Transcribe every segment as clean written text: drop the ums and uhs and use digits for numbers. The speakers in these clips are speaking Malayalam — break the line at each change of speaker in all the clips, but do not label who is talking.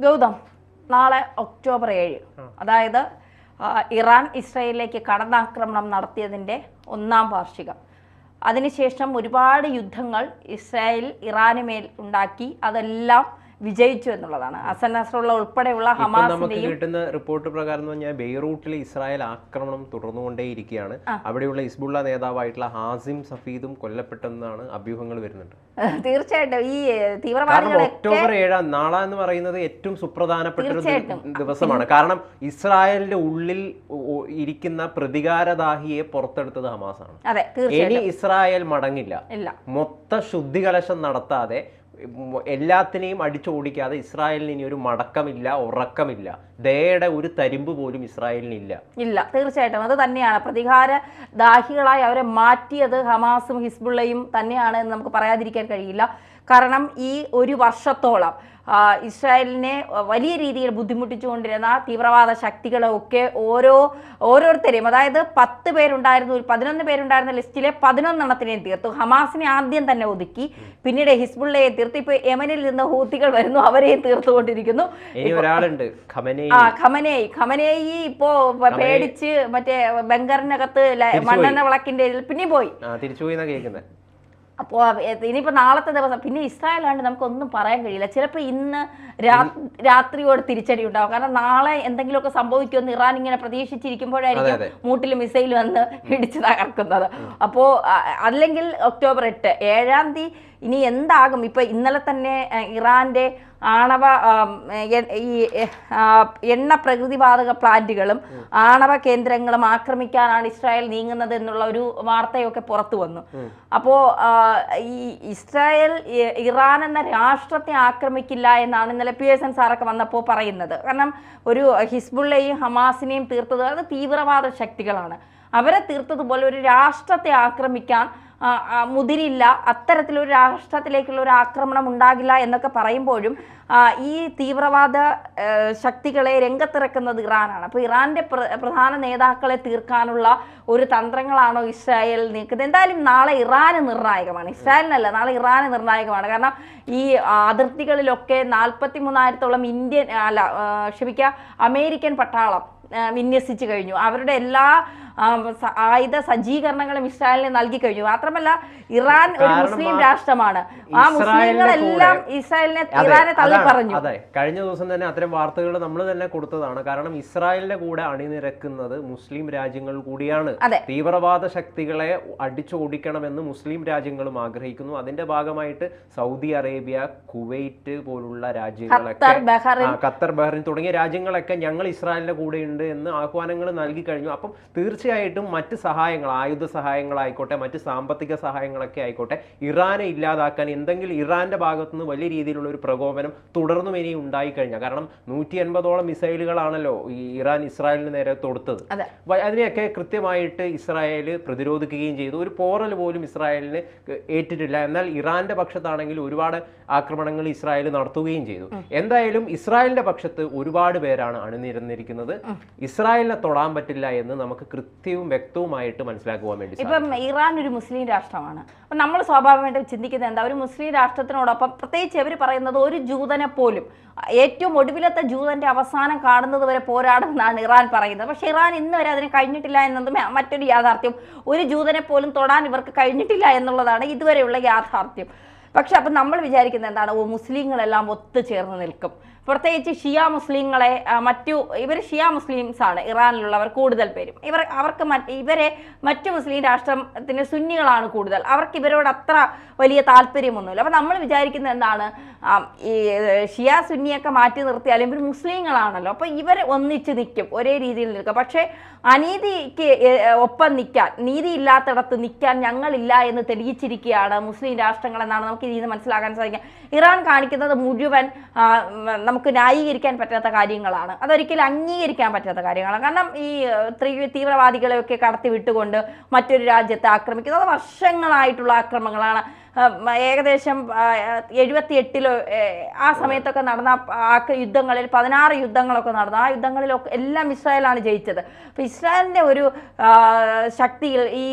ഗൗതം, നാളെ ഒക്ടോബർ 7, അതായത് ഇറാൻ ഇസ്രായേലിലേക്ക് കടന്നാക്രമണം നടത്തിയതിൻ്റെ 1-ാം വാർഷികം. അതിനുശേഷം ഒരുപാട് യുദ്ധങ്ങൾ ഇസ്രായേൽ ഇറാന് മേൽ ഉണ്ടാക്കി, അതെല്ലാം വിജയിച്ചു എന്നുള്ളതാണ്. ഹസൻ നസ്രുള്ള ഉൾപ്പെടെയുള്ള ഹമാസിന്റെയും
കിട്ടുന്ന റിപ്പോർട്ട് പ്രകാരം ബെയ്റൂട്ടിൽ ഇസ്രായേൽ ആക്രമണം തുടർന്നുകൊണ്ടേയിരിക്കുകയാണ്. അവിടെയുള്ള ഹിസ്ബുള്ള നേതാവായിട്ടുള്ള ഹാസിം സഫീദും കൊല്ലപ്പെട്ടെന്നാണ് അഭ്യൂഹങ്ങൾ വരുന്നുണ്ട്.
തീർച്ചയായിട്ടും ഈ തീവ്രവാദികൾ
ഒക്ടോബർ 7 നാളെ എന്ന് പറയുന്നത് ഏറ്റവും സുപ്രധാനപ്പെട്ട ഒരു ദിവസമാണ്. കാരണം ഇസ്രായേലിന്റെ ഉള്ളിൽ ഇരിക്കുന്ന പ്രതികാരദാഹിയെ പുറത്തെടുത്തത് ഹമാസാണ്. ഇനി ഇസ്രായേൽ മടങ്ങില്ല. മൊത്ത ശുദ്ധികലശം നടത്താതെ എല്ലാത്തിനെയും അടിച്ചോടിക്കാതെ ഇസ്രായേലിന് ഇനി ഒരു മടക്കമില്ല, ഉറക്കമില്ല. ദയയുടെ ഒരു തരിമ്പ് പോലും ഇസ്രായേലിനില്ല.
തീർച്ചയായിട്ടും അത് തന്നെയാണ്. പ്രതികാര ദാഹികളായി അവരെ മാറ്റിയത് ഹമാസും ഹിസ്ബുള്ളയും തന്നെയാണ് എന്ന് നമുക്ക് പറയാതിരിക്കാൻ കഴിയില്ല. കാരണം ഈ ഒരു വർഷത്തോളം ഇസ്രായേലിനെ വലിയ രീതിയിൽ ബുദ്ധിമുട്ടിച്ചുകൊണ്ടിരുന്ന തീവ്രവാദ ശക്തികളൊക്കെ ഓരോരുത്തരെയും, അതായത് 10 പേരുണ്ടായിരുന്നു, 11 പേരുണ്ടായിരുന്ന ലിസ്റ്റിലെ 11 എണ്ണത്തിനെയും തീർത്തു. ഹമാസിനെ ആദ്യം തന്നെ ഒതുക്കി, പിന്നീട് ഹിസ്ബുള്ളയെ തീർത്തു. ഇപ്പൊ യമനിൽ നിന്ന് ഹൂത്തികൾ വരുന്നു, അവരെയും തീർത്തുകൊണ്ടിരിക്കുന്നു. ഖമനേയി ഇപ്പോ പേടിച്ച് മറ്റേ ബംഗറിനകത്ത് മണ്ണെണ്ണ വിളക്കിന്റെ പിന്നെയും പോയി
തിരിച്ചുപോയി കേൾക്കുന്നത്.
അപ്പോൾ ഇനിയിപ്പോൾ നാളത്തെ ദിവസം പിന്നെ ഇസ്രായേലാണ്ട് നമുക്കൊന്നും പറയാൻ കഴിയില്ല. ചിലപ്പോൾ ഇന്ന് രാത്രിയോട് തിരിച്ചടി ഉണ്ടാവും. കാരണം നാളെ എന്തെങ്കിലുമൊക്കെ സംഭവിക്കുമെന്ന് ഇറാൻ ഇങ്ങനെ പ്രതീക്ഷിച്ചിരിക്കുമ്പോഴായിരിക്കും മൂട്ടിൽ മിസൈൽ വന്ന് ഇടിച്ച് തകർക്കുന്നത്. അപ്പോൾ അല്ലെങ്കിൽ ഒക്ടോബർ 8, 7-ാം തീയതി ഇനി എന്താകും? ഇപ്പൊ ഇന്നലെ തന്നെ ഇറാന്റെ ആണവ ഈ എണ്ണ പ്രകൃതിവാതക പ്ലാന്റുകളും ആണവ കേന്ദ്രങ്ങളും ആക്രമിക്കാനാണ് ഇസ്രായേൽ നീങ്ങുന്നത് എന്നുള്ള ഒരു വാർത്തയൊക്കെ പുറത്തു വന്നു. അപ്പോ ഈ ഇസ്രായേൽ ഇറാൻ എന്ന രാഷ്ട്രത്തെ ആക്രമിക്കില്ല എന്നാണ് ഇന്നലെ പിയേഴ്സൺ സാറൊക്കെ വന്നപ്പോൾ പറയുന്നത്. കാരണം ഒരു ഹിസ്ബുള്ളയെയും ഹമാസിനെയും തീർത്തത് അത് തീവ്രവാദ ശക്തികളാണ്. അവരെ തീർത്തതുപോലെ ഒരു രാഷ്ട്രത്തെ ആക്രമിക്കാൻ മുതിരില്ല, അത്തരത്തിലൊരു രാഷ്ട്രത്തിലേക്കുള്ള ഒരു ആക്രമണം ഉണ്ടാകില്ല എന്നൊക്കെ പറയുമ്പോഴും ഈ തീവ്രവാദ ശക്തികളെ രംഗത്തിറക്കുന്നത് ഇറാനാണ്. അപ്പോൾ ഇറാന്റെ പ്രധാന നേതാക്കളെ തീർക്കാനുള്ള ഒരു തന്ത്രങ്ങളാണോ ഇസ്രായേൽ നീക്കുന്നത്? എന്തായാലും നാളെ ഇറാന് നിർണായകമാണ്, ഇസ്രായേലിനല്ല, നാളെ ഇറാന് നിർണായകമാണ്. കാരണം ഈ അതിർത്തികളിലൊക്കെ 43,000-ഓളം അമേരിക്കൻ പട്ടാളം വിന്യസിച്ചു കഴിഞ്ഞു. അവരുടെ എല്ലാ ആയുധ സജ്ജീകരണങ്ങളും ഇസ്രായേലിന് നൽകി കഴിഞ്ഞു. മാത്രമല്ല ഇറാൻ ഒരു മുസ്ലിം രാഷ്ട്രമാണ്. ആ മുസ്ലിങ്ങളെല്ലാം ഇറാനെ തള്ളി പറഞ്ഞു.
അതെ, കഴിഞ്ഞ ദിവസം തന്നെ അത്തരം വാർത്തകൾ നമ്മൾ തന്നെ കൊടുത്തതാണ്. കാരണം ഇസ്രായേലിന്റെ കൂടെ അണിനിരക്കുന്നത് മുസ്ലിം രാജ്യങ്ങൾ കൂടിയാണ്. തീവ്രവാദ ശക്തികളെ അടിച്ചോടിക്കണമെന്ന് മുസ്ലിം രാജ്യങ്ങളും ആഗ്രഹിക്കുന്നു. അതിന്റെ ഭാഗമായിട്ട് സൗദി അറേബ്യ, കുവൈറ്റ് പോലുള്ള രാജ്യങ്ങളൊക്കെ, ഖത്തർ, ബഹ്റിൻ തുടങ്ങിയ രാജ്യങ്ങളൊക്കെ ഞങ്ങൾ ഇസ്രായേലിന്റെ കൂടെ ഉണ്ട് എന്ന് ആഹ്വാനങ്ങൾ നൽകി കഴിഞ്ഞു. അപ്പം തീർച്ചയായിട്ടും മറ്റ് സഹായങ്ങൾ, ആയുധ സഹായങ്ങളായിക്കോട്ടെ, മറ്റ് സാമ്പത്തിക സഹായങ്ങളൊക്കെ ആയിക്കോട്ടെ, ഇറാനെ ഇല്ലാതാക്കാൻ എന്തെങ്കിലും ഇറാന്റെ ഭാഗത്തുനിന്ന് വലിയ രീതിയിലുള്ള ഒരു പ്രകോപനം തുടർന്നും ഇനി ഉണ്ടായിക്കഴിഞ്ഞാൽ, കാരണം 150ഓളം മിസൈലുകളാണല്ലോ ഈ ഇറാൻ ഇസ്രായേലിന് നേരെ തൊടുത്തത്. അതിനെയൊക്കെ കൃത്യമായിട്ട് ഇസ്രായേൽ പ്രതിരോധിക്കുകയും ചെയ്തു. ഒരു പോറൽ പോലും ഇസ്രായേലിന് ഏറ്റിട്ടില്ല. എന്നാൽ ഇറാന്റെ പക്ഷത്താണെങ്കിൽ ഒരുപാട് ആക്രമണങ്ങൾ ഇസ്രായേൽ നടത്തുകയും ചെയ്തു. എന്തായാലും ഇസ്രായേലിന്റെ പക്ഷത്ത് ഒരുപാട് പേരാണ് അണിനിരന്നിരിക്കുന്നത്. ഇസ്രായേലിനെ തൊടാൻ പറ്റില്ല എന്ന് നമുക്ക് കൃത്യവും വ്യക്തവുമായിട്ട് മനസ്സിലാക്കുവാൻ വേണ്ടി.
ഇപ്പം ഇറാൻ ഒരു മുസ്ലിം രാഷ്ട്രമാണ്. അപ്പം നമ്മൾ സ്വാഭാവികമായിട്ടും ചിന്തിക്കുന്നത് എന്താ, ഒരു മുസ്ലിം രാഷ്ട്രത്തിനോടൊപ്പം പ്രത്യേകിച്ച് അവർ പറയുന്നത് ഒരു ജൂതനെ പോലും, ഏറ്റവും ഒടുവിലത്തെ ജൂതന്റെ അവസാനം കാണുന്നത് വരെ പോരാടുമെന്നാണ് ഇറാൻ പറയുന്നത്. പക്ഷെ ഇറാൻ ഇന്ന് വരെ അതിന് കഴിഞ്ഞിട്ടില്ല എന്നത് മറ്റൊരു യാഥാർത്ഥ്യം. ഒരു ജൂതനെ പോലും തൊടാൻ ഇവർക്ക് കഴിഞ്ഞിട്ടില്ല എന്നുള്ളതാണ് ഇതുവരെയുള്ള യാഥാർത്ഥ്യം. പക്ഷെ അപ്പം നമ്മൾ വിചാരിക്കുന്നത് എന്താണ്, മുസ്ലിങ്ങളെല്ലാം ഒത്തുചേർന്ന് നിൽക്കും. പ്രത്യേകിച്ച് ഷിയ മുസ്ലിങ്ങളെ ഇവർ ഷിയ മുസ്ലിംസ് ആണ് ഇറാനിലുള്ളവർ കൂടുതൽ പേരും. ഇവരെ മറ്റു മുസ്ലിം രാഷ്ട്രത്തിന് സുന്നികളാണ് കൂടുതൽ. അവർക്ക് ഇവരോട് അത്ര വലിയ താല്പര്യമൊന്നുമില്ല. അപ്പം നമ്മൾ വിചാരിക്കുന്നത് എന്താണ്, ഈ ഷിയ സുന്നിയൊക്കെ മാറ്റി നിർത്തിയാലും ഇവർ മുസ്ലിങ്ങളാണല്ലോ, അപ്പോൾ ഇവർ ഒന്നിച്ച് നിൽക്കും, ഒരേ രീതിയിൽ നിൽക്കും. പക്ഷേ അനീതിക്ക് ഒപ്പം നിൽക്കാൻ, നീതി ഇല്ലാത്തിടത്ത് നിൽക്കാൻ ഞങ്ങളില്ല എന്ന് തെളിയിച്ചിരിക്കുകയാണ് മുസ്ലിം രാഷ്ട്രങ്ങൾ എന്നാണ് നമുക്ക് ഇതിൽ നിന്ന് മനസ്സിലാക്കാൻ സാധിക്കുക. ഇറാൻ കാണിക്കുന്നത് മുഴുവൻ നമുക്ക് ന്യായീകരിക്കാൻ പറ്റാത്ത കാര്യങ്ങളാണ്, അതൊരിക്കലും അംഗീകരിക്കാൻ പറ്റാത്ത കാര്യങ്ങളാണ്. കാരണം ഈ തീവ്രവാദികളെയൊക്കെ കടത്തി വിട്ടുകൊണ്ട് മറ്റൊരു രാജ്യത്തെ ആക്രമിക്കുന്നത് വർഷങ്ങളായിട്ടുള്ള ആക്രമണങ്ങളാണ്. ഏകദേശം 78-ലോ ആ സമയത്തൊക്കെ നടന്ന യുദ്ധങ്ങളിൽ 16 യുദ്ധങ്ങളൊക്കെ നടന്നു. ആ യുദ്ധങ്ങളിലൊക്കെ എല്ലാം ഇസ്രായേലാണ് ജയിച്ചത്. അപ്പൊ ഇസ്രായേലിന്റെ ഒരു ശക്തിയിൽ ഈ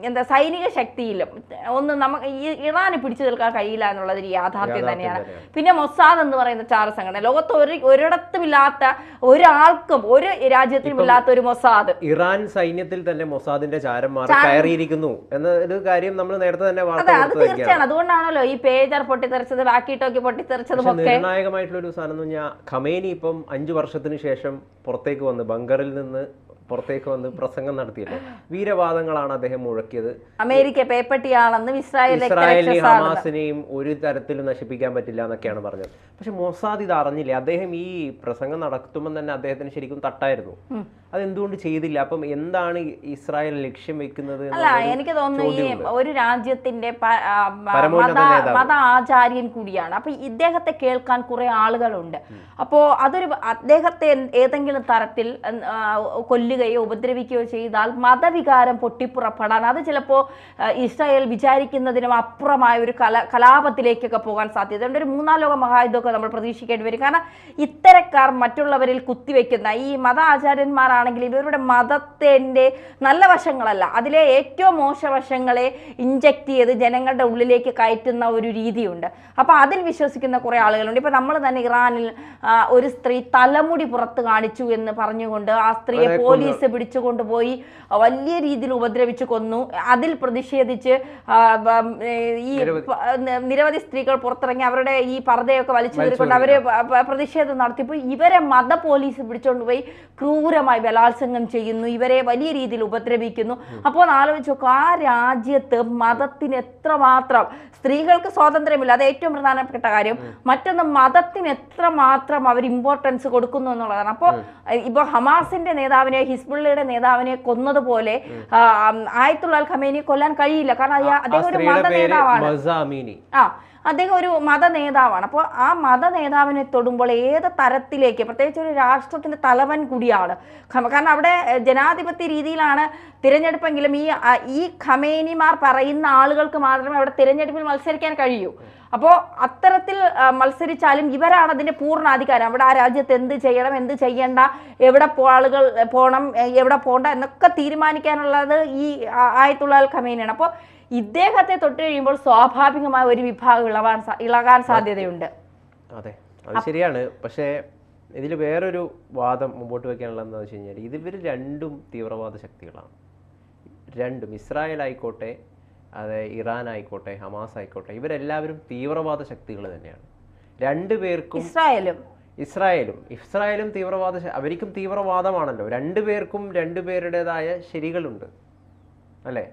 എന്താ സൈനിക ശക്തിയിലും ഒന്നും നമുക്ക് ഈ ഇറാന് പിടിച്ചു നിൽക്കാൻ കഴിയില്ല എന്നുള്ളത് ഒരു യാഥാർത്ഥ്യം തന്നെയാണ്. പിന്നെ മൊസാദ് എന്ന് പറയുന്ന ചാര സംഘടന ലോകത്ത് ഒരിടത്തും ഇല്ലാത്ത ഒരാൾക്കും ഒരു രാജ്യത്തിനും ഇല്ലാത്ത ഒരു മൊസാദ്.
ഇറാൻ സൈന്യത്തിൽ തന്നെ മൊസാദിന്റെ ചാരന്മാർ കയറിയിരിക്കുന്നു എന്നൊരു കാര്യം നമ്മൾ നേരത്തെ തന്നെ
അത് തീർച്ചയാണ്. അതുകൊണ്ടാണല്ലോ ഈ പേജർ പൊട്ടിത്തെറിച്ചത്, വാക്കി ടോക്കി പൊട്ടിത്തെറിച്ചതും ഒക്കെ.
നിർണായകമായിട്ടുള്ള ഒരു സാധനം എന്ന് പറഞ്ഞാൽ ഖമേനി ഇപ്പം 5 വർഷത്തിന് ശേഷം പുറത്തേക്ക് വന്ന് ബങ്കറിൽ നിന്ന് പുറത്തേക്ക് വന്ന് പ്രസംഗം നടത്തിയല്ലോ. വീരവാദങ്ങളാണ് അദ്ദേഹം മുഴക്കിയത്.
അമേരിക്ക പേപ്പട്ടിയാണെന്നും
ഇസ്രായേലിനെയും ഹമാസിനെയും ഒരു തരത്തിലും നശിപ്പിക്കാൻ പറ്റില്ല എന്നൊക്കെയാണ് പറഞ്ഞത്. പക്ഷെ മൊസാദ് ഇത് അറിഞ്ഞില്ലേ. അദ്ദേഹം ഈ പ്രസംഗം നടത്തുമ്പോൾ തന്നെ അദ്ദേഹത്തിന് ശരിക്കും തട്ടായിരുന്നു. അതെന്തുകൊണ്ട് ചെയ്തില്ല? അപ്പം എന്താണ് ഇസ്രായേൽ ലക്ഷ്യം വെക്കുന്നത്?
അല്ല, എനിക്ക് തോന്നുന്നു ഈ ഒരു രാജ്യത്തിന്റെ മത ആചാര്യൻ കൂടിയാണ്. അപ്പൊ ഇദ്ദേഹത്തെ കേൾക്കാൻ കുറെ ആളുകളുണ്ട്. അപ്പോ അദ്ദേഹത്തെ ഏതെങ്കിലും തരത്തിൽ കൊല്ലുകയോ ഉപദ്രവിക്കുകയോ ചെയ്താൽ മതവികാരം പൊട്ടിപ്പുറപ്പെടാൻ, അത് ചിലപ്പോൾ ഇസ്രായേൽ വിചാരിക്കുന്നതിനും അപ്പുറമായ ഒരു കലാപത്തിലേക്കൊക്കെ പോകാൻ സാധ്യതയുണ്ട്. ഒരു 3-ാം ലോക മഹായുദ്ധമൊക്കെ നമ്മൾ പ്രതീക്ഷിക്കേണ്ടി വരും. കാരണം ഇത്തരക്കാർ മറ്റുള്ളവരിൽ കുത്തിവെക്കുന്ന ഈ മത ആചാര്യന്മാരാണെങ്കിൽ ഇവരുടെ മതത്തിന്റെ നല്ല വശങ്ങളല്ല, അതിലെ ഏറ്റവും മോശവശങ്ങളെ ഇഞ്ചക്ട് ചെയ്ത് ജനങ്ങളുടെ ഉള്ളിലേക്ക് കയറ്റുന്ന ഒരു രീതിയുണ്ട്. അപ്പൊ അതിൽ വിശ്വസിക്കുന്ന കുറെ ആളുകളുണ്ട്. ഇപ്പൊ നമ്മൾ തന്നെ ഇറാനിൽ ഒരു സ്ത്രീ തലമുടി പുറത്ത് കാണിച്ചു എന്ന് പറഞ്ഞുകൊണ്ട് ആ സ്ത്രീയെ പോലീസ് പിടിച്ചുകൊണ്ടുപോയി വലിയ രീതിയിൽ ഉപദ്രവിച്ചു കൊന്നു. അതിൽ പ്രതിഷേധിച്ച് ഈ നിരവധി സ്ത്രീകൾ പുറത്തിറങ്ങി അവരുടെ ഈ പർദ്ദയൊക്കെ വലിച്ചു കീറിക്കൊണ്ട് അവര് പ്രതിഷേധം നടത്തിയപ്പോൾ ഇവരെ മത പോലീസ് പിടിച്ചുകൊണ്ടുപോയി ക്രൂരമായി ബലാത്സംഗം ചെയ്യുന്നു, ഇവരെ വലിയ രീതിയിൽ ഉപദ്രവിക്കുന്നു. അപ്പോൾ ആലോചിച്ച് നോക്കുക, ആ രാജ്യത്ത് മതത്തിന് എത്രമാത്രം സ്ത്രീകൾക്ക് സ്വാതന്ത്ര്യമില്ല, അത് ഏറ്റവും പ്രധാനപ്പെട്ട കാര്യം. മറ്റൊന്ന്, മതത്തിന് എത്രമാത്രം അവർ ഇമ്പോർട്ടൻസ് കൊടുക്കുന്നു എന്നുള്ളതാണ്. അപ്പോൾ ഇപ്പൊ ഹമാസിന്റെ നേതാവിനെ, ഹിസ്ബുള്ളയുടെ നേതാവിനെ കൊന്നതുപോലെ ആയത്തുള്ള ഖമേനിയെ കൊല്ലാൻ കഴിയില്ല. കാരണം അദ്ദേഹം ഒരു മത നേതാവാണ്. അദ്ദേഹം ഒരു മത നേതാവാണ്. അപ്പോൾ ആ മത നേതാവിനെ തൊടുമ്പോൾ ഏത് തരത്തിലേക്ക്, പ്രത്യേകിച്ച് ഒരു രാഷ്ട്രത്തിന്റെ തലവൻ കൂടിയാണ്. കാരണം അവിടെ ജനാധിപത്യ രീതിയിലാണ് തിരഞ്ഞെടുപ്പെങ്കിലും ഈ ഖമേനിമാർ പറയുന്ന ആളുകൾക്ക് മാത്രമേ അവിടെ തിരഞ്ഞെടുപ്പിൽ മത്സരിക്കാൻ കഴിയൂ. അപ്പോൾ അത്തരത്തിൽ മത്സരിച്ചാലും ഇവരാണ് അതിന്റെ പൂർണ്ണാധികാരം. അവിടെ ആ രാജ്യത്ത് എന്ത് ചെയ്യണം, എന്ത് ചെയ്യണ്ട, എവിടെ ആളുകൾ പോകണം, എവിടെ പോകണ്ട എന്നൊക്കെ തീരുമാനിക്കാനുള്ളത് ഈ ആയത്തുള്ള ഖമേനിയാണ്. അപ്പോൾ ഇദ്ദേഹത്തെ തൊട്ട് കഴിയുമ്പോൾ സ്വാഭാവികമായ ഒരു വിഭാഗം ഇളകാൻ സാധ്യതയുണ്ട്.
അതെ, അത് ശരിയാണ്. പക്ഷേ ഇതിൽ വേറൊരു വാദം മുമ്പോട്ട് വയ്ക്കാനുള്ളത് എന്താണെന്ന് വെച്ച് കഴിഞ്ഞാൽ, ഇവർ രണ്ടും തീവ്രവാദ ശക്തികളാണ്. രണ്ടും, ഇസ്രായേൽ ആയിക്കോട്ടെ, അത് ഇറാൻ ആയിക്കോട്ടെ, ഹമാസ് ആയിക്കോട്ടെ, ഇവരെല്ലാവരും തീവ്രവാദ ശക്തികൾ തന്നെയാണ്. രണ്ടുപേർക്കും ഇസ്രായേലും തീവ്രവാദ, അവർക്കും തീവ്രവാദമാണല്ലോ. രണ്ടുപേർക്കും രണ്ടുപേരുടേതായ ശരികളുണ്ട്, അല്ലേ?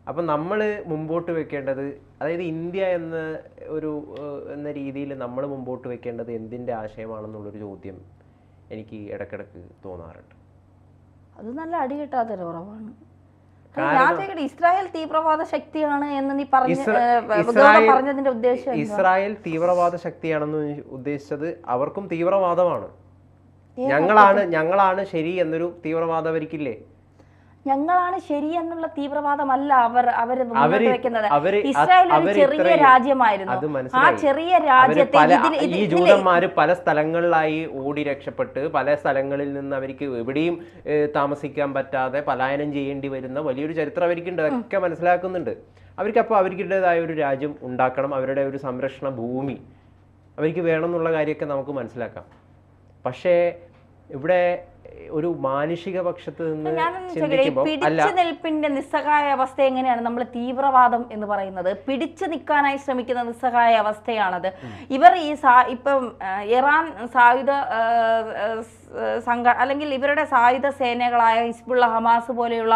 അപ്പം നമ്മൾ മുമ്പോട്ട് വെക്കേണ്ടത്, അതായത് ഇന്ത്യ എന്ന രീതിയിൽ നമ്മൾ മുമ്പോട്ട് വെക്കേണ്ടത് എന്തിൻ്റെ ആശയമാണെന്നുള്ളൊരു ചോദ്യം എനിക്ക് ഇടയ്ക്കിടയ്ക്ക് തോന്നാറുണ്ട്.
അത് നല്ല അടി കിട്ടാത്തൊരു കുറവാണ്. ഇസ്രായേൽ തീവ്രവാദ ശക്തിയാണ് എന്ന് നീ പറഞ്ഞതിന്റെ ഉദ്ദേശം,
ഇസ്രായേൽ തീവ്രവാദ ശക്തിയാണെന്ന് ഉദ്ദേശിച്ചത് അവർക്കും തീവ്രവാദമാണ്. ഞങ്ങളാണ് ശരി എന്നൊരു തീവ്രവാദം അവർക്കില്ലേ?
ഞങ്ങളാണ് ശരി എന്നുള്ള തീവ്രവാദമല്ല അവർ വെക്കുന്നത്. ഇസ്രായേൽ ഒരു ചെറിയ രാജ്യമായിരുന്നു. ആ ചെറിയ രാജ്യത്തെ
ഈ ജൂതന്മാര് പല സ്ഥലങ്ങളിലായി ഓടി രക്ഷപ്പെട്ട്, പല സ്ഥലങ്ങളിൽ നിന്ന് അവർക്ക് എവിടെയും താമസിക്കാൻ പറ്റാതെ പലായനം ചെയ്യേണ്ടി വരുന്ന വലിയൊരു ചരിത്രം അവർക്കുണ്ട്. അതൊക്കെ മനസ്സിലാക്കുന്നുണ്ട്. അവർക്കപ്പോൾ അവർക്കുടേതായ ഒരു രാജ്യം ഉണ്ടാക്കണം, അവരുടെ ഒരു സംരക്ഷണ ഭൂമി അവർക്ക് വേണം എന്നുള്ള കാര്യമൊക്കെ നമുക്ക് മനസ്സിലാക്കാം. പക്ഷേ ഇവിടെ ഒരു മാനുഷിക പക്ഷത്ത് നിന്ന്
പിടിച്ചു നിൽപ്പിന്റെ നിസ്സഹായ അവസ്ഥ എങ്ങനെയാണ് നമ്മൾ തീവ്രവാദം എന്ന് പറയുന്നത്? പിടിച്ചു നിൽക്കാനായി ശ്രമിക്കുന്ന നിസ്സഹായ അവസ്ഥയാണത്. ഇവർ ഇപ്പം ഇറാൻ സായുധ അല്ലെങ്കിൽ ഇവരുടെ സായുധ സേനകളായ ഹിസ്ബുള്ള, ഹമാസ് പോലെയുള്ള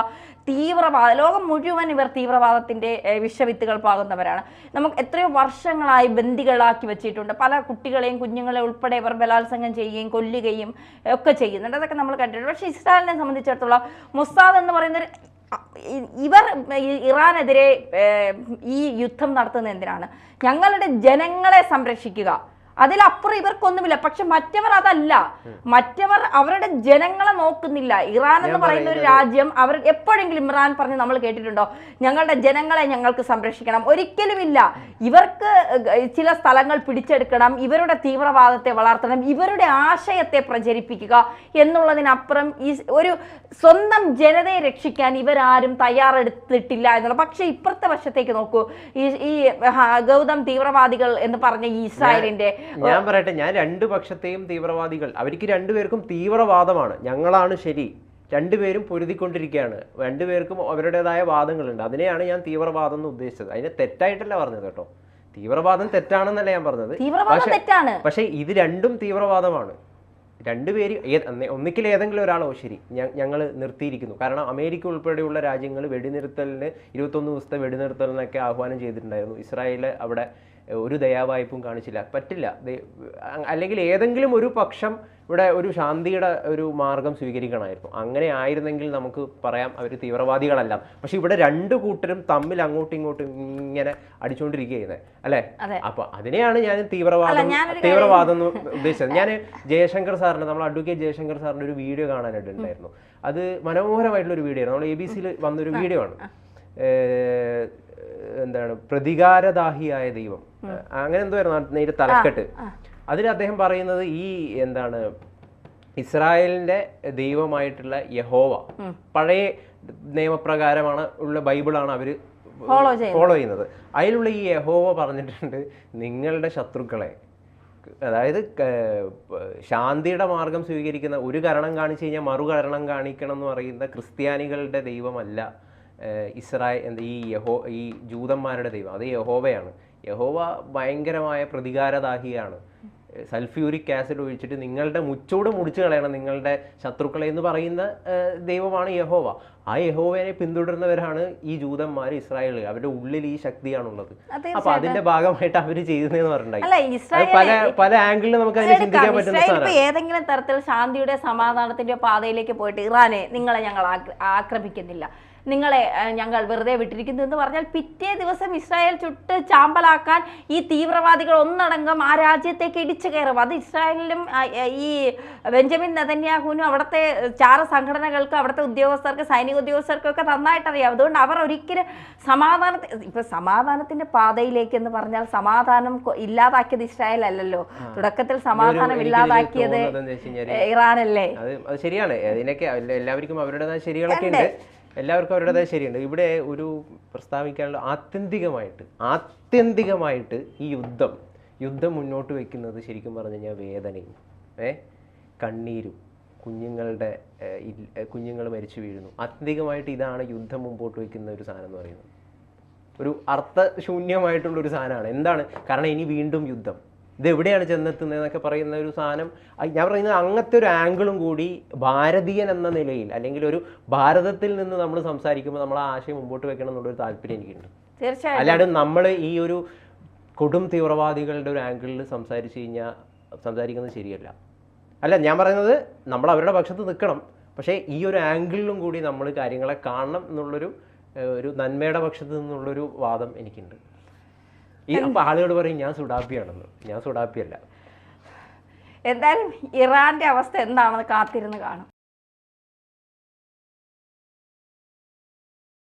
ലോകം മുഴുവൻ ഇവർ തീവ്രവാദത്തിന്റെ വിഷവിത്തുകൾ പാകുന്നവരാണ്. നമുക്ക് എത്രയോ വർഷങ്ങളായി ബന്ദികളാക്കി വെച്ചിട്ടുണ്ട്. പല കുട്ടികളെയും കുഞ്ഞുങ്ങളെ ഉൾപ്പെടെ ഇവർ ബലാത്സംഗം ചെയ്യുകയും കൊല്ലുകയും ഒക്കെ ചെയ്യുന്നുണ്ട്. അതൊക്കെ നമ്മൾ കണ്ടിട്ടുണ്ട്. പക്ഷെ ഇസ്രായേലിനെ സംബന്ധിച്ചിടത്തോളം മൊസാദ് എന്ന് പറയുന്ന ഇവർ ഇറാനെതിരെ ഈ യുദ്ധം നടത്തുന്നത് എന്തിനാണ്? ഞങ്ങളുടെ ജനങ്ങളെ സംരക്ഷിക്കുക, അതിലപ്പുറം ഇവർക്കൊന്നുമില്ല. പക്ഷെ മറ്റവർ അതല്ല, മറ്റവർ അവരുടെ ജനങ്ങളെ നോക്കുന്നില്ല. ഇറാൻ എന്ന് പറയുന്ന ഒരു രാജ്യം, അവർ എപ്പോഴെങ്കിലും ഇമ്രാൻ പറഞ്ഞ് നമ്മൾ കേട്ടിട്ടുണ്ടോ ഞങ്ങളുടെ ജനങ്ങളെ ഞങ്ങൾക്ക് സംരക്ഷിക്കണം? ഒരിക്കലുമില്ല. ഇവർക്ക് ചില സ്ഥലങ്ങൾ പിടിച്ചെടുക്കണം, ഇവരുടെ തീവ്രവാദത്തെ വളർത്തണം, ഇവരുടെ ആശയത്തെ പ്രചരിപ്പിക്കുക എന്നുള്ളതിനപ്പുറം ഈ ഒരു സ്വന്തം ജനതയെ രക്ഷിക്കാൻ ഇവരാരും തയ്യാറെടുത്തിട്ടില്ല എന്നുള്ള. പക്ഷെ ഇപ്പുറത്തെ വശത്തേക്ക് നോക്കൂ, ഈ ഗൗതം തീവ്രവാദികൾ എന്ന് പറഞ്ഞ ഈ ഇസ്രായേലിന്റെ,
ഞാൻ പറയട്ടെ, ഞാൻ രണ്ടു പക്ഷത്തെയും തീവ്രവാദികൾ, അവർക്ക് രണ്ടുപേർക്കും തീവ്രവാദമാണ്, ഞങ്ങളാണ് ശരി, രണ്ടുപേരും പൊരുതിക്കൊണ്ടിരിക്കുകയാണ്, രണ്ടുപേർക്കും അവരുടേതായ വാദങ്ങളുണ്ട്. അതിനെയാണ് ഞാൻ തീവ്രവാദം എന്ന് ഉദ്ദേശിച്ചത്. അതിനെ തെറ്റായിട്ടല്ല പറഞ്ഞത് കേട്ടോ, തീവ്രവാദം തെറ്റാണെന്നല്ല ഞാൻ പറഞ്ഞത്. പക്ഷെ ഇത് രണ്ടും തീവ്രവാദമാണ്. രണ്ടുപേര് ഒന്നിക്കൽ ഏതെങ്കിലും ഒരാളോ ശരി ഞങ്ങൾ നിർത്തിയിരിക്കുന്നു. കാരണം അമേരിക്ക ഉൾപ്പെടെയുള്ള രാജ്യങ്ങൾ വെടിനിർത്തലിന് 21 ദിവസത്തെ വെടിനിർത്തലിനൊക്കെ ആഹ്വാനം ചെയ്തിട്ടുണ്ടായിരുന്നു. ഇസ്രായേൽ അവിടെ ഒരു ദയാവായ്പും കാണിച്ചില്ല, പറ്റില്ല. അല്ലെങ്കിൽ ഏതെങ്കിലും ഒരു പക്ഷം ഇവിടെ ഒരു ശാന്തിയുടെ ഒരു മാർഗം സ്വീകരിക്കണമായിരുന്നു. അങ്ങനെ ആയിരുന്നെങ്കിൽ നമുക്ക് പറയാം അവർ തീവ്രവാദികളല്ല. പക്ഷെ ഇവിടെ രണ്ടു കൂട്ടരും തമ്മിൽ അങ്ങോട്ടും ഇങ്ങോട്ടും ഇങ്ങനെ അടിച്ചുകൊണ്ടിരിക്കുകയാണ് അല്ലേ? അപ്പൊ അതിനെയാണ് ഞാൻ തീവ്രവാദം എന്ന് ഉദ്ദേശിച്ചത്. ഞാൻ ജയശങ്കർ സാറിന്, നമ്മൾ അഡ്വക്കേറ്റ് ജയശങ്കർ സാറിന്റെ ഒരു വീഡിയോ കാണാനായിട്ടുണ്ടായിരുന്നു. അത് മനോഹരമായിട്ടുള്ള ഒരു വീഡിയോ ആണ്. നമ്മൾ ABC വന്നൊരു വീഡിയോ ആണ്. എന്താണ്, പ്രതികാരദാഹിയായ ദൈവം, അങ്ങനെ എന്തോയിരുന്നു നേരെ തലക്കെട്ട്. അതിൽ അദ്ദേഹം പറയുന്നത് ഈ എന്താണ്, ഇസ്രായേലിന്റെ ദൈവമായിട്ടുള്ള യഹോവ, പഴയ നിയമപ്രകാരമാണ് ഉള്ള ബൈബിളാണ് അവര് ഫോളോ ചെയ്യുന്നത്. അതിലുള്ള ഈ യഹോവ പറഞ്ഞിട്ടുണ്ട്, നിങ്ങളുടെ ശത്രുക്കളെ, അതായത് ശാന്തിയുടെ മാർഗം സ്വീകരിക്കുന്ന, ഒരു കരണം കാണിച്ചു കഴിഞ്ഞാൽ മറുകരണം കാണിക്കണം എന്ന് പറയുന്ന ക്രിസ്ത്യാനികളുടെ ദൈവമല്ല ഈ ജൂതന്മാരുടെ ദൈവം, അത് യഹോവയാണ്. യഹോവ ഭയങ്കരമായ പ്രതികാരദാഹിയാണ്. സൾഫ്യൂരിക് ആസിഡ് ഒഴിച്ചിട്ട് നിങ്ങളുടെ മുച്ചൂട് മുടിച്ചു കളയണം നിങ്ങളുടെ ശത്രുക്കളെ എന്ന് പറയുന്ന ദൈവമാണ് യഹോവ. ആ യഹോവയെ പിന്തുടരുന്നവരാണ് ഈ ജൂതന്മാർ, ഇസ്രായേൽ. അവരുടെ ഉള്ളിൽ ഈ ശക്തിയാണുള്ളത്. അപ്പൊ അതിന്റെ ഭാഗമായിട്ട് അവര് ചെയ്യുന്നതെന്ന് പറഞ്ഞിട്ടുണ്ടായി. പല ആംഗിളിൽ നമുക്ക് അതിനെ ചിന്തിക്കാൻ പറ്റുന്ന സാധനം.
ഏതെങ്കിലും തരത്തിൽ ശാന്തിയുടെ സമാധാനത്തിന്റെ പാതയിലേക്ക് പോയിട്ട് ഇറാനെ നിങ്ങളെ ഞങ്ങൾ ആക്രമിക്കുന്നില്ല, നിങ്ങളെ ഞങ്ങൾ വെറുതെ വിട്ടിരിക്കുന്നു എന്ന് പറഞ്ഞാൽ പിറ്റേ ദിവസം ഇസ്രായേൽ ചുട്ട് ചാമ്പലാക്കാൻ ഈ തീവ്രവാദികൾ ഒന്നടങ്കം ആ രാജ്യത്തേക്ക് ഇടിച്ചു കയറും. അത് ഇസ്രായേലിലും ഈ ബെഞ്ചമിൻ നെതന്യാഹുവിനും അവിടുത്തെ ചാര സംഘടനകൾക്ക്, അവിടുത്തെ ഉദ്യോഗസ്ഥർക്ക്, സൈനിക ഉദ്യോഗസ്ഥർക്കൊക്കെ നന്നായിട്ടറിയാം. അതുകൊണ്ട് അവർ ഒരിക്കലും സമാധാനത്തിന്റെ പാതയിലേക്ക് എന്ന് പറഞ്ഞാൽ സമാധാനം ഇല്ലാതാക്കിയത് ഇസ്രായേൽ അല്ലല്ലോ, തുടക്കത്തിൽ സമാധാനം ഇല്ലാതാക്കിയത് ഇറാനല്ലേ?
അത് ശരിയാണ്. അതിനൊക്കെ എല്ലാവർക്കും അവരുടേതായ ശരികളൊക്കെ ഉണ്ട്, എല്ലാവർക്കും അവരുടേതായ ശരിയുണ്ട്. ഇവിടെ ഒരു പ്രസ്താവിക്കാനുള്ള ആത്യന്തികമായിട്ട് ഈ യുദ്ധം മുന്നോട്ട് വെക്കുന്നത് ശരിക്കും പറഞ്ഞു കഴിഞ്ഞാൽ വേദനയും കണ്ണീരും, കുഞ്ഞുങ്ങൾ മരിച്ചു വീഴുന്നു. ആത്യന്തികമായിട്ട് ഇതാണ് യുദ്ധം മുമ്പോട്ട് വയ്ക്കുന്ന ഒരു സാധനം എന്ന് പറയുന്നത്. ഒരു അർത്ഥശൂന്യമായിട്ടുള്ളൊരു സാധനമാണ്. എന്താണ് കാരണം? ഇനി വീണ്ടും യുദ്ധം, ഇതെവിടെയാണ് ചെന്നെത്തുന്നതെന്നൊക്കെ പറയുന്ന ഒരു സാധനം. ഞാൻ പറയുന്നത് അങ്ങനത്തെ ഒരു ആംഗിളും കൂടി ഭാരതീയൻ എന്ന നിലയിൽ, അല്ലെങ്കിൽ ഒരു ഭാരതത്തിൽ നിന്ന് നമ്മൾ സംസാരിക്കുമ്പോൾ നമ്മൾ ആ ആശയം മുമ്പോട്ട് വെക്കണം എന്നുള്ളൊരു താല്പര്യം എനിക്കുണ്ട്.
തീർച്ചയായും.
അല്ലാണ്ട് നമ്മൾ ഈ ഒരു കൊടും തീവ്രവാദികളുടെ ഒരു ആംഗിളിൽ സംസാരിക്കുന്നത് ശരിയല്ല. അല്ല, ഞാൻ പറയുന്നത് നമ്മൾ അവരുടെ പക്ഷത്ത് നിൽക്കണം, പക്ഷേ ഈ ഒരു ആംഗിളിലും കൂടി നമ്മൾ കാര്യങ്ങളെ കാണണം എന്നുള്ളൊരു നന്മയുടെ പക്ഷത്ത് നിന്നുള്ളൊരു വാദം എനിക്കുണ്ട്. അപ്പൊ ആളുകൾ പറയും ഞാൻ സുഡാപ്പിയാണെന്ന്. ഞാൻ സുഡാപ്പിയല്ല.
എന്തായാലും ഇറാന്റെ അവസ്ഥ എന്താണെന്ന് കാത്തിരുന്ന് കാണും.